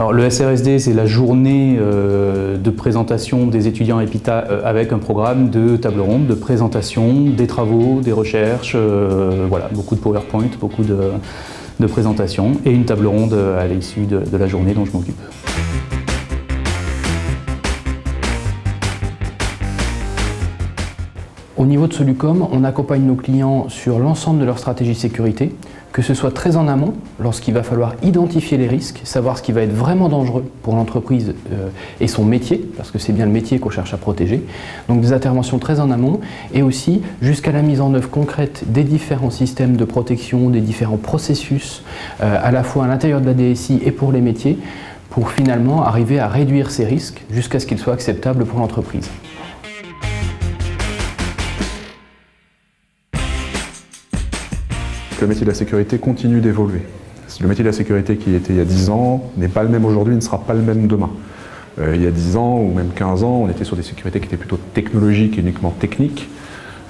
Alors le SRSD, c'est la journée de présentation des étudiants à EPITA avec un programme de table ronde, de présentation, des travaux, des recherches, voilà, beaucoup de PowerPoint, beaucoup de présentations et une table ronde à l'issue de la journée dont je m'occupe. Au niveau de Solucom, on accompagne nos clients sur l'ensemble de leur stratégie sécurité, que ce soit très en amont, lorsqu'il va falloir identifier les risques, savoir ce qui va être vraiment dangereux pour l'entreprise et son métier, parce que c'est bien le métier qu'on cherche à protéger. Donc des interventions très en amont, et aussi jusqu'à la mise en œuvre concrète des différents systèmes de protection, des différents processus, à la fois à l'intérieur de la DSI et pour les métiers, pour finalement arriver à réduire ces risques jusqu'à ce qu'ils soient acceptables pour l'entreprise. Le métier de la sécurité continue d'évoluer. Le métier de la sécurité qui était il y a 10 ans n'est pas le même aujourd'hui, ne sera pas le même demain. Il y a 10 ans ou même 15 ans, on était sur des sécurités qui étaient plutôt technologiques et uniquement techniques.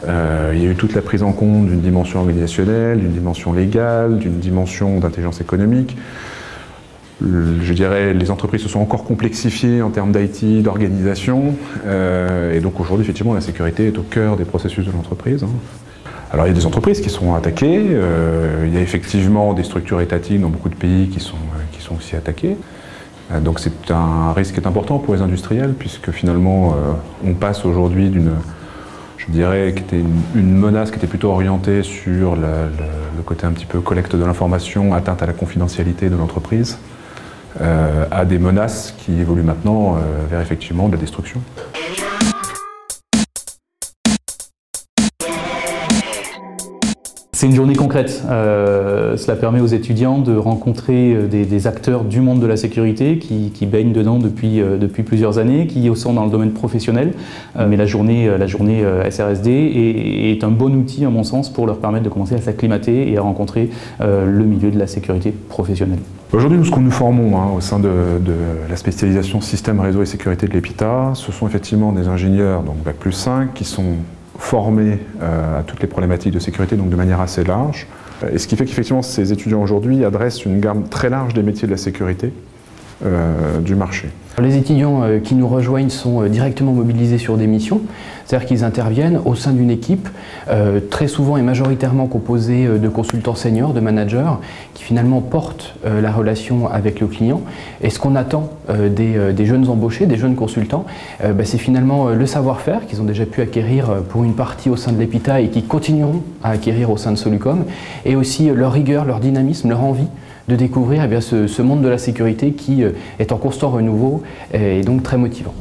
Il y a eu toute la prise en compte d'une dimension organisationnelle, d'une dimension légale, d'une dimension d'intelligence économique. Je dirais les entreprises se sont encore complexifiées en termes d'IT, d'organisation. Et donc aujourd'hui, effectivement, la sécurité est au cœur des processus de l'entreprise. Alors il y a des entreprises qui sont attaquées, il y a effectivement des structures étatiques dans beaucoup de pays qui sont aussi attaquées. Donc c'est un risque qui est important pour les industriels puisque finalement on passe aujourd'hui d'une, je dirais, qui était une menace qui était plutôt orientée sur le côté un petit peu collecte de l'information, atteinte à la confidentialité de l'entreprise, à des menaces qui évoluent maintenant vers effectivement de la destruction. C'est une journée concrète. Cela permet aux étudiants de rencontrer des acteurs du monde de la sécurité qui baignent dedans depuis plusieurs années, qui sont dans le domaine professionnel. Mais la journée SRSD est un bon outil, à mon sens, pour leur permettre de commencer à s'acclimater et à rencontrer le milieu de la sécurité professionnelle. Aujourd'hui, ce que nous formons au sein de la spécialisation système, réseau et sécurité de l'EPITA, ce sont effectivement des ingénieurs, donc Bac+5, qui sont formés à toutes les problématiques de sécurité, donc de manière assez large. Et ce qui fait qu'effectivement ces étudiants aujourd'hui adressent une gamme très large des métiers de la sécurité du marché. Les étudiants qui nous rejoignent sont directement mobilisés sur des missions, c'est-à-dire qu'ils interviennent au sein d'une équipe très souvent et majoritairement composée de consultants seniors, de managers, qui finalement portent la relation avec le client. Et ce qu'on attend des jeunes embauchés, des jeunes consultants, c'est finalement le savoir-faire qu'ils ont déjà pu acquérir pour une partie au sein de l'EPITA et qui continueront à acquérir au sein de Solucom, et aussi leur rigueur, leur dynamisme, leur envie de découvrir ce monde de la sécurité qui est en constant renouveau et donc très motivant.